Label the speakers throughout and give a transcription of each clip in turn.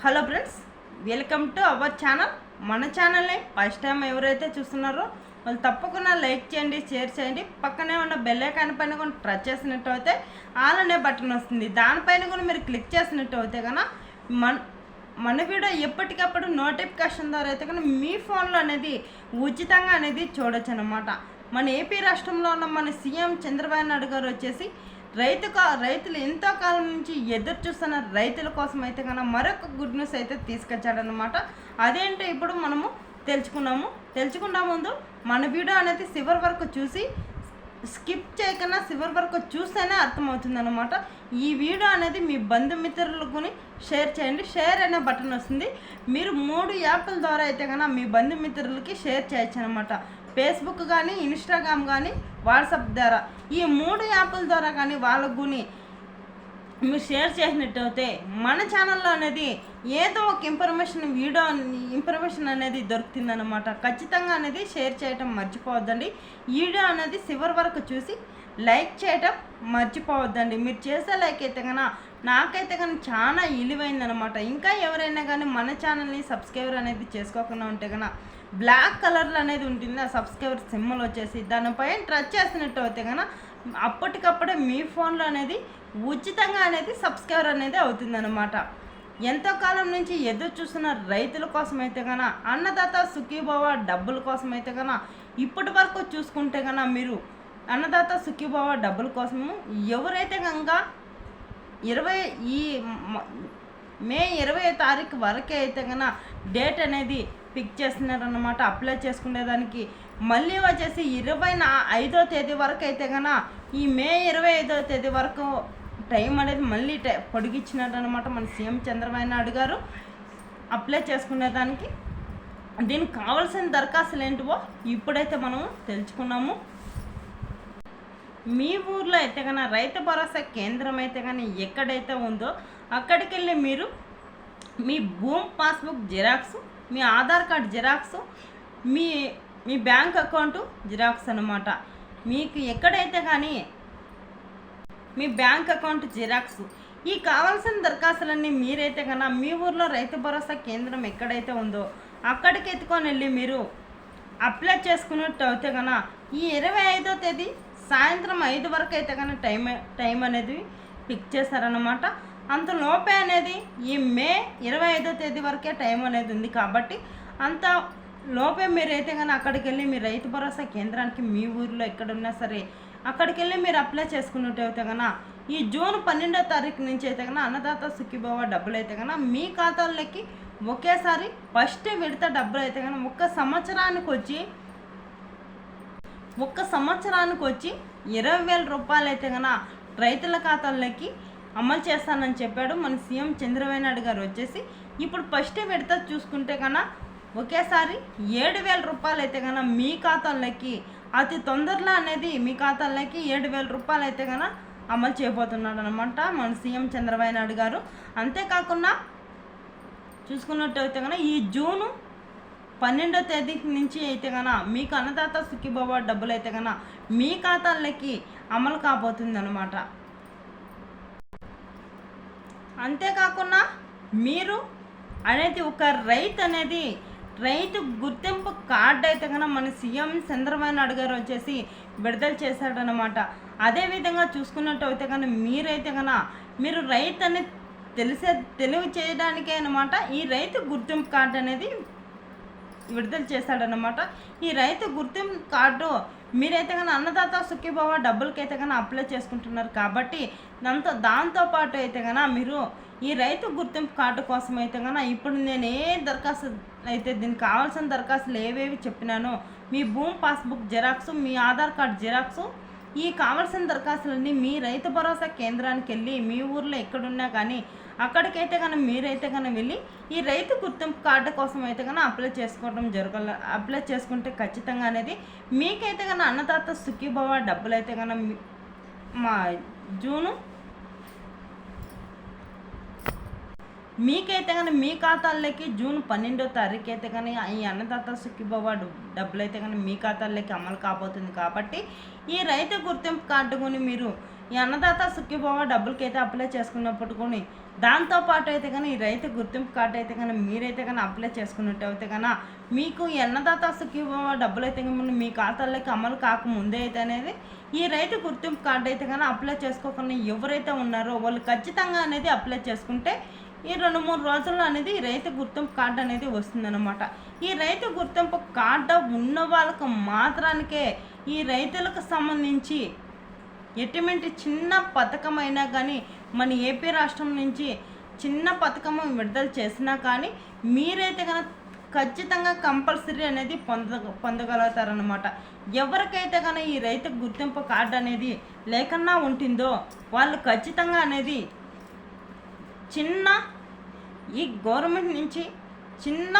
Speaker 1: Hello friends, welcome to our channel. మన ఛానల్ని first time ఎవరైతే చూస్తున్నారో వాళ్ళు తప్పకుండా లైక్ చేయండి, షేర్ చేయండి. పక్కనే ఉన్న బెల్ ఐకాన్ పైన కూడా టచ్ చేసినట్టు అయితే ఆల్ అనే బటన్ వస్తుంది. దానిపైన కూడా మీరు క్లిక్ చేసినట్టు అయితే కనుక మన వీడియో ఎప్పటికప్పుడు నోటిఫికేషన్ ద్వారా అయితే కనుక మీ ఫోన్లో అనేది ఉచితంగా అనేది చూడొచ్చు అనమాట. మన ఏపీ రాష్ట్రంలో ఉన్న మన సీఎం చంద్రబాబు నాయుడు గారు వచ్చేసి రైతులు ఎంతో కాలం నుంచి ఎదురు చూస్తున్న రైతుల కోసం అయితే కన్నా మరొక గుడ్ న్యూస్ అయితే తీసుకొచ్చాడనమాట. అదేంటో ఇప్పుడు మనము తెలుసుకున్న ముందు మన వీడియో అనేది చివరి వరకు చూసి స్కిప్ చేయకుండా చివరి వరకు చూస్తేనే అర్థమవుతుంది అనమాట. ఈ వీడియో అనేది మీ బంధుమిత్రులకు షేర్ చేయండి. షేర్ అనే బటన్ వస్తుంది. మీరు 3 యాప్ల ద్వారా అయితే కన్నా మీ బంధుమిత్రులకి షేర్ చేయొచ్చు అనమాట. ఫేస్బుక్ కానీ, ఇన్స్టాగ్రామ్ కానీ, వాట్సాప్ ద్వారా ఈ 3 యాప్ల ద్వారా కానీ వాళ్ళకు గుని మీరు షేర్ చేసినట్టయితే మన ఛానల్లో అనేది ఏదో ఒక ఇన్ఫర్మేషన్ అనేది దొరుకుతుందన్నమాట. ఖచ్చితంగా అనేది షేర్ చేయటం మర్చిపోవద్దండి. వీడియో అనేది చివరి వరకు చూసి లైక్ చేయటం మర్చిపోవద్దండి. మీరు చేసే లైక్ అయితే కన్నా నాకైతే కానీ చాలా విలువైందనమాట. ఇంకా ఎవరైనా కానీ మన ఛానల్ని సబ్స్క్రైబర్ అనేది చేసుకోకుండా ఉంటే కన్నా బ్లాక్ కలర్లో అనేది ఉంటుంది. ఆ సబ్స్క్రైబర్ సింబల్ వచ్చేసి దానిపైన టచ్ చేసినట్టు అయితే కన్నా అప్పటికప్పుడే మీ ఫోన్లో అనేది ఉచితంగా అనేది సబ్స్క్రైబర్ అనేది అవుతుందన్నమాట. ఎంతో కాలం నుంచి ఎదురు చూస్తున్న రైతుల కోసం అయితే కన్నా అన్నదాత సుఖీభవ డబ్బుల కోసం అయితే కన్నా ఇప్పటి వరకు చూసుకుంటే కన్నా మీరు అన్నదాత సుఖీభవ డబ్బుల కోసము ఎవరైతే కనుక మే 20 తారీఖు వరకే అయితే కన్నా డేట్ అనేది పిక్ చేస్తున్నారన్నమాట అప్లై చేసుకునేదానికి. మళ్ళీ వచ్చేసి 25వ తేదీ వరకు అయితే కన్నా ఈ మే 25వ తేదీ వరకు టైం అనేది మళ్ళీ పొడిగించినారనమాట మన సీఎం చంద్రబాబు నాయుడు గారు అప్లై చేసుకునేదానికి. దీనికి కావాల్సిన దరఖాస్తులు ఏంటివో ఇప్పుడైతే మనం తెలుసుకున్నాము. మీ ఊర్లో అయితే కన్నా రైతు భరోసా కేంద్రం అయితే కానీ ఎక్కడైతే ఉందో అక్కడికి వెళ్ళి మీరు మీ భూమి పాస్బుక్ జిరాక్స్, మీ ఆధార్ కార్డ్ జిరాక్స్, మీ బ్యాంక్ అకౌంట్ జిరాక్స్ అనమాట. మీకు ఎక్కడైతే కానీ మీ బ్యాంక్ అకౌంట్ జిరాక్స్ ఈ కావాల్సిన దరఖాస్తులన్నీ మీరైతే కన్నా మీ ఊర్లో రైతు భరోసా కేంద్రం ఎక్కడైతే ఉందో అక్కడికి ఎత్తుకొని వెళ్ళి మీరు అప్లై చేసుకున్నట్టు అయితే కన్నా ఈ 25వ తేదీ సాయంత్రం 5 వరకు అయితే కానీ టైం అనేది పిక్ చేశారనమాట. అంతలోపే అనేది ఈ మే 25వ తేదీ వరకే టైం అనేది ఉంది కాబట్టి అంత లోపే మీరైతే కానీ అక్కడికి వెళ్ళి మీ రైతు భరోసా కేంద్రానికి మీ ఊరిలో ఎక్కడున్నా సరే అక్కడికి వెళ్ళి మీరు అప్లై చేసుకున్నట్టు అయితే కన్నా ఈ జూన్ 12వ తారీఖు నుంచి అయితే కన్నా అన్నదాత సుఖీభవ డబ్బులు అయితే కన్నా మీ ఖాతాల్లోకి ఒకేసారి ఫస్ట్ విడత డబ్బులు అయితే కన్నా ఒక్క సంవత్సరానికి వచ్చి 20,000 రూపాయలు అయితే కన్నా రైతుల ఖాతాల్లోకి అమలు చేస్తానని చెప్పాడు మన సీఎం చంద్రబాబు నాయుడు గారు. వచ్చేసి ఇప్పుడు ఫస్ట్ విడత చూసుకుంటే కన్నా ఒకేసారి 7,000 రూపాయలు అయితే కన్నా మీ ఖాతాల్లోకి అతి తొందరలో అనేది మీ ఖాతాల్లోకి 7,000 రూపాయలు అయితే కన్నా అమలు చేయబోతున్నాడు అనమాట మన సీఎం చంద్రబాబు నాయుడు గారు. అంతేకాకుండా చూసుకున్నట్టు అయితే కన్నా ఈ జూను 12వ తేదీ నుంచి అయితే కన్నా మీకు అన్నదాత సుఖీభవ డబ్బులు అయితే కన్నా మీ ఖాతాల్లోకి అమలు కాబోతుంది అనమాట. అంతేకాకుండా మీరు అనేది ఒక రైతు గుర్తింపు కార్డు అయితే కన్నా మన సీఎం చంద్రబాబు నాయుడు గారు వచ్చేసి విడుదల చేశాడనమాట. అదేవిధంగా చూసుకున్నట్టు అయితే కన్నా మీరైతే కన్నా మీరు రైతు అనేది తెలివి చేయడానికే అనమాట ఈ రైతు గుర్తింపు కార్డు అనేది విడుదల చేశాడనమాట. ఈ రైతు గుర్తింపు కార్డు మీరైతే కానీ అన్నదాత సుఖీభవ డబ్బులకైతే కానీ అప్లై చేసుకుంటున్నారు కాబట్టి దాంతోపాటు అయితే కన్నా మీరు ఈ రైతు గుర్తింపు కార్డు కోసం అయితే కన్నా ఇప్పుడు నేను దరఖాస్తు అయితే దీనికి కావాల్సిన దరఖాస్తులు ఏవేవి చెప్పినానో మీ భూమి పాస్బుక్ జిరాక్స్, మీ ఆధార్ కార్డ్ జిరాక్స్ ఈ కావాల్సిన దరఖాస్తులన్నీ మీ రైతు భరోసా కేంద్రానికి వెళ్ళి మీ ఊర్లో ఎక్కడున్నా కానీ అక్కడికైతే కానీ మీరైతే కానీ వెళ్ళి ఈ రైతు గుర్తింపు కార్డు కోసం అయితే కానీ అప్లై చేసుకుంటే ఖచ్చితంగా అనేది మీకైతే కానీ అన్నదాత సుఖీభవ డబ్బులు అయితే కానీ మీకైతే కానీ మీ ఖాతాల్లోకి జూన్ 12వ తారీఖు అయితే కానీ ఈ అన్నదాత సుఖీభవ డబ్బులు అయితే కానీ మీ ఖాతాల్లోకి అమలు కాబోతుంది. కాబట్టి ఈ రైతు గుర్తింపు కార్డు కొని మీరు ఈ అన్నదాత సుఖీభవ డబ్బులకి అయితే అప్లై చేసుకున్నప్పుడు కొని దాంతోపాటు అయితే కానీ ఈ రైతు గుర్తింపు కార్డు అయితే కానీ మీరైతే కానీ అప్లై చేసుకున్నట్టు అయితే కానీ మీకు ఈ అన్నదాత సుఖీభవ డబ్బులు అయితే కానీ మీ ఖాతాల్లోకి అమలు కాకముందే అయితే అనేది ఈ రైతు గుర్తింపు కార్డు అయితే కానీ అప్లై చేసుకోకుండా ఎవరైతే ఉన్నారో వాళ్ళు ఖచ్చితంగా అనేది అప్లై చేసుకుంటే ఈ 2-3 రోజుల్లో అనేది ఈ రైతు గుర్తింపు కార్డు అనేది వస్తుందన్నమాట. ఈ రైతు గుర్తింపు కార్డు ఉన్న వాళ్ళకు మాత్రానికే ఈ రైతులకు సంబంధించి ఎటువంటి చిన్న పథకం అయినా కానీ మన ఏపీ రాష్ట్రం నుంచి చిన్న పథకం విడుదల చేసినా కానీ మీరైతే కనుక ఖచ్చితంగా కంపల్సరీ అనేది పొందగలుగుతారనమాట. ఎవరికైతే కనుక ఈ రైతు గుర్తింపు కార్డు అనేది లేకన్నా ఉంటుందో వాళ్ళు ఖచ్చితంగా అనేది చిన్న ఈ గవర్నమెంట్ నుంచి చిన్న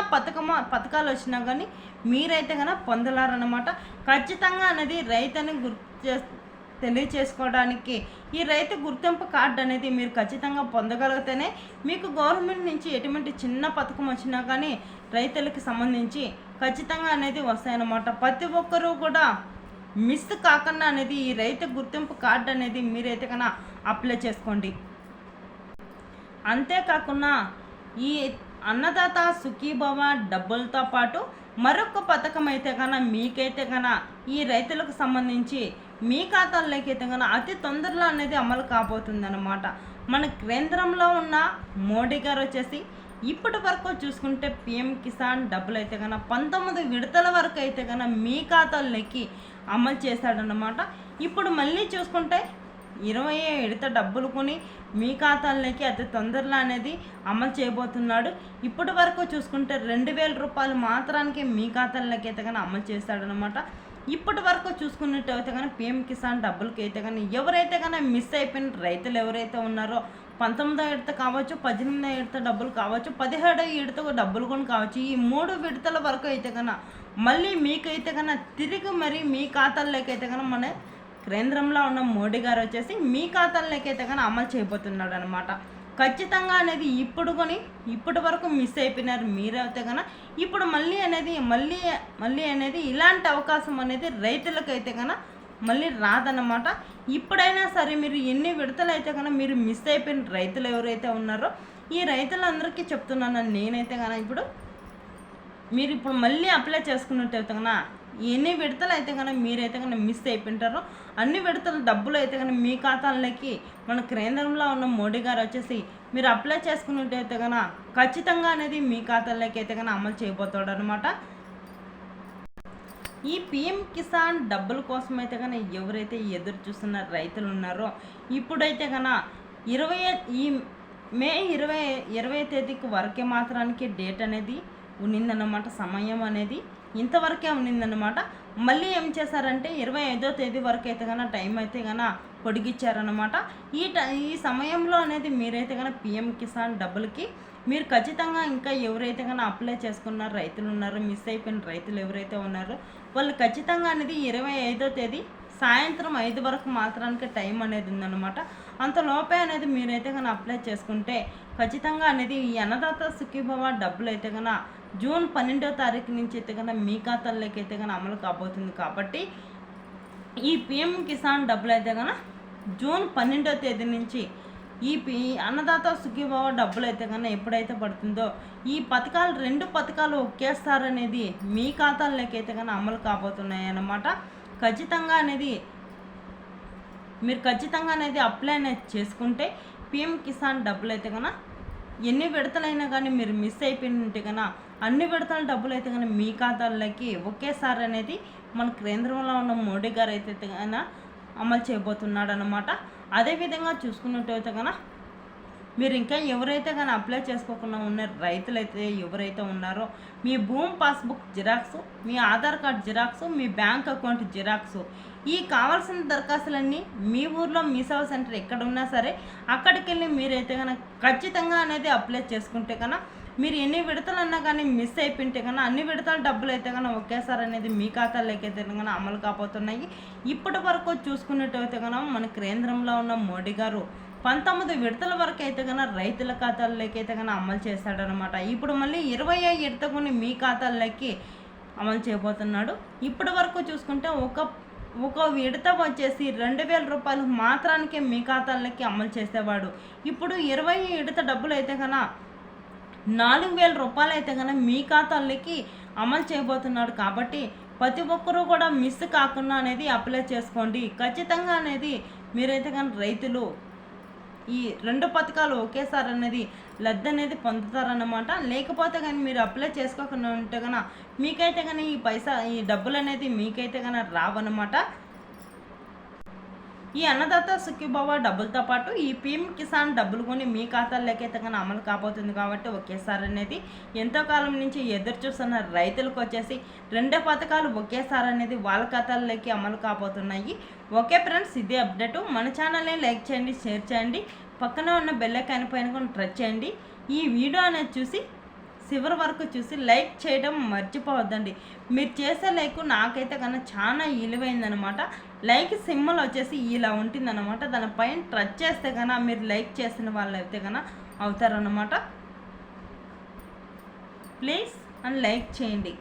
Speaker 1: పథకాలు వచ్చినా కానీ మీరైతే కనుక పొందలేరన్నమాట. ఖచ్చితంగా అనేది రైతుని తెలియచేసుకోవడానికి ఈ రైతు గుర్తింపు కార్డు అనేది మీరు ఖచ్చితంగా పొందగలిగితేనే మీకు గవర్నమెంట్ నుంచి ఎటువంటి చిన్న పథకం వచ్చినా కానీ రైతులకి సంబంధించి ఖచ్చితంగా అనేది వస్తాయన్నమాట. ప్రతి ఒక్కరూ కూడా మిస్ కాకుండా అనేది ఈ రైతు గుర్తింపు కార్డు అనేది మీరైతే కన్నా అప్లై చేసుకోండి. అంతేకాకుండా ఈ అన్నదాత సుఖీభవ డబ్బులతో పాటు మరొక పథకం అయితే కన్నా మీకైతే కన్నా ఈ రైతులకు సంబంధించి మీ ఖాతాల్లోకి అయితే కన్నా అతి తొందరలో అనేది అమలు కాబోతుంది అన్నమాట. మన కేంద్రంలో ఉన్న మోడీ గారు వచ్చేసి ఇప్పటి వరకు చూసుకుంటే పిఎం కిసాన్ డబ్బులు అయితే కన్నా 19 విడతల వరకు అయితే కన్నా మీ ఖాతాల్లోకి అమలు చేశాడనమాట. ఇప్పుడు మళ్ళీ చూసుకుంటే 20 విడత డబ్బులు కొని మీ ఖాతాల్లోకి అతి తొందరలో అనేది అమలు చేయబోతున్నాడు. ఇప్పటి వరకు చూసుకుంటే 2000 రూపాయలు మాత్రానికి మీ ఖాతాల్లోకి అయితే కానీ అమలు చేస్తాడనమాట. ఇప్పటి వరకు చూసుకున్నట్టు అయితే కానీ పిఎం కిసాన్ డబ్బులకి అయితే కానీ ఎవరైతే కానీ మిస్ అయిపోయిన రైతులు ఎవరైతే ఉన్నారో 19వ విడత కావచ్చు, 18వ విడత డబ్బులు కావచ్చు, 17వ విడత డబ్బులు కూడా కావచ్చు, ఈ 3 విడతల వరకు అయితే కన్నా మళ్ళీ మీకైతే కన్నా తిరిగి మరి మీ ఖాతాల్లోకి అయితే కన్నా మన కేంద్రంలో ఉన్న మోడీ గారు వచ్చేసి మీ ఖాతాల్లోకి అయితే కానీ అమలు చేయబోతున్నాడు అనమాట. ఖచ్చితంగా అనేది ఇప్పటి వరకు మిస్ అయిపోయినారు మీరైతే కన్నా ఇప్పుడు మళ్ళీ అనేది ఇలాంటి అవకాశం అనేది రైతులకైతే కన్నా మళ్ళీ రాదన్నమాట. ఇప్పుడైనా సరే మీరు ఎన్ని విడతలు అయితే కన్నా మీరు మిస్ అయిపోయిన రైతులు ఎవరైతే ఉన్నారో ఈ రైతులందరికీ చెప్తున్నాను నేనైతే కన్నా మీరు ఇప్పుడు మళ్ళీ అప్లై చేసుకున్నట్టయితే కన్నా ఎన్ని విడతలు అయితే కన్నా మీరైతే కన్నా మిస్ అయిపోయింటారో అన్ని విడతల డబ్బులు అయితే కన్నా మీ ఖాతాలకి మన కేంద్రంలో ఉన్న మోడీ గారు వచ్చేసి మీరు అప్లై చేసుకున్నట్టయితే కన్నా ఖచ్చితంగా అనేది మీ ఖాతాల్లోకి అయితే కన్నా అమలు చేయబోతాడు అనమాట. ఈ పిఎం కిసాన్ డబ్బుల కోసం అయితే కన్నా ఎవరైతే ఎదురు చూస్తున్న రైతులు ఉన్నారో ఇప్పుడైతే కన్నా ఈ మే 20 తేదీకి వరకే మాత్రానికి డేట్ అనేది ఉన్నిందన్నమాట. సమయం అనేది ఇంతవరకే ఉన్నిందన్నమాట. మళ్ళీ ఏం చేశారంటే 25వ తేదీ వరకు అయితే కన్నా టైం అయితే కన్నా పొడిగిచ్చారనమాట. ఈ సమయంలో అనేది మీరైతే కన్నా పిఎం కిసాన్ డబ్బులకి మీరు ఖచ్చితంగా ఇంకా ఎవరైతే కన్నా అప్లై చేసుకున్న రైతులు ఉన్నారో మిస్ అయిపోయిన రైతులు ఎవరైతే ఉన్నారో వాళ్ళు ఖచ్చితంగా అనేది 25వ తేదీ సాయంత్రం 5 వరకు మాత్రానికి టైం అనేది ఉందన్నమాట. అంతలోపే అనేది మీరైతే కన్నా అప్లై చేసుకుంటే ఖచ్చితంగా అనేది ఈ అన్నదాత సుఖీభవ డబ్బులు అయితే కన్నా జూన్ 12వ తారీఖు నుంచి అయితే కన్నా మీ ఖాతాల్లోకి అయితే కన్నా అమలు కాబోతుంది. కాబట్టి ఈ పిఎం కిసాన్ డబ్బులు అయితే కన్నా జూన్ 12వ తేదీ నుంచి ఈ అన్నదాత సుఖీభవ డబ్బులు అయితే కన్నా ఎప్పుడైతే పడుతుందో ఈ పథకాలు 2 పథకాలు ఒకేసారనేది మీ ఖాతాల్లోకి అయితే కన్నా అమలు కాబోతున్నాయి అన్నమాట. ఖచ్చితంగా అనేది మీరు ఖచ్చితంగా అనేది అప్లై అనేది చేసుకుంటే పిఎం కిసాన్ డబ్బులు అయితే కన్నా ఎన్ని విడతలైనా కానీ మీరు మిస్ అయిపోయింటే కన్నా అన్ని విడతల డబ్బులు అయితే కానీ మీ ఖాతాల్లోకి ఒకేసారి అనేది మన కేంద్రంలో ఉన్న మోడీ గారు అయితే కన్నా అమలు చేయబోతున్నాడు అనమాట. అదేవిధంగా చూసుకున్నట్టయితే కన్నా మీరు ఇంకా ఎవరైతే కానీ అప్లై చేసుకోకుండా ఉన్న రైతులు అయితే ఎవరైతే ఉన్నారో మీ భూమి పాస్బుక్ జిరాక్స్, మీ ఆధార్ కార్డ్ జిరాక్స్, మీ బ్యాంక్ అకౌంట్ జిరాక్స్ ఈ కావాల్సిన దరఖాస్తులన్నీ మీ ఊర్లో మీ సేవా సెంటర్ ఎక్కడ ఉన్నా సరే అక్కడికి వెళ్ళి మీరైతే కన్నా ఖచ్చితంగా అనేది అప్లై చేసుకుంటే కన్నా మీరు ఎన్ని విడతలన్నా కానీ మిస్ అయిపోయింటే కన్నా అన్ని విడతల డబ్బులు అయితే కన్నా ఒకేసారి అనేది మీ ఖాతాల్లోకి అయితే కన్నా అమలు కాబోతున్నాయి. ఇప్పటి వరకు చూసుకున్నట్టయితే కన్నా మన కేంద్రంలో ఉన్న మోడీ గారు 19 విడతల వరకు అయితే కన్నా రైతుల ఖాతాల్లోకి అయితే కన్నా అమలు చేశాడనమాట. ఇప్పుడు మళ్ళీ 20వ విడత కొన్ని మీ ఖాతాల్లోకి అమలు చేయబోతున్నాడు. ఇప్పటి వరకు చూసుకుంటే ఒక విడత వచ్చేసి 2,000 రూపాయలు మాత్రానికే మీ ఖాతాల్లోకి అమలు చేసేవాడు. ఇప్పుడు 20 విడత డబ్బులు అయితే కన్నా 4,000 రూపాయలు అయితే కన్నా మీ ఖాతాల్లోకి అమలు చేయబోతున్నాడు. కాబట్టి ప్రతి ఒక్కరూ కూడా మిస్ కాకుండా అనేది అప్లై చేసుకోండి. ఖచ్చితంగా అనేది మీరైతే కానీ రైతులు ఈ 2 పథకాలు ఒకేసారి అనేది లబ్ధి అనేది పొందుతారన్నమాట. లేకపోతే కానీ మీరు అప్లై చేసుకోకుండా ఉంటే కన్నా మీకైతే కానీ ఈ డబ్బులు అనేది మీకైతే కానీ రావన్నమాట. ఈ అన్నదాత సుఖీభవ డబ్బులతో పాటు ఈ పీఎం కిసాన్ డబ్బులు కొని మీ ఖాతాల్లోకి అయితే కానీ అమలు కాబోతుంది. కాబట్టి ఒకేసారి అనేది ఎంతో కాలం నుంచి ఎదురు చూస్తున్న రైతులకు వచ్చేసి 2 పథకాలు ఒకేసారి అనేది వాళ్ళ ఖాతాల్లోకి అమలు కాబోతున్నాయి. ఓకే ఫ్రెండ్స్, ఇదే అప్డేటు. మన ఛానల్ని లైక్ చేయండి, షేర్ చేయండి, పక్కనే ఉన్న బెల్ ఐకాన్ పైన కూడా టచ్ చేయండి. ఈ వీడియో అనేది చూసి చివరి వరకు చూసి లైక్ చేయడం మర్చిపోవద్దండి. మీరు చేసే లైక్ నాకైతే కన్నా చాలా విలువైందనమాట. లైక్ సింబల్ వచ్చేసి ఇలా ఉంటుందన్నమాట. దానిపైన టచ్ చేస్తే కన్నా మీరు లైక్ చేసిన వాళ్ళు అయితే కన్నా అవుతారన్నమాట. ప్లీజ్ అండ్ లైక్ చేయండి.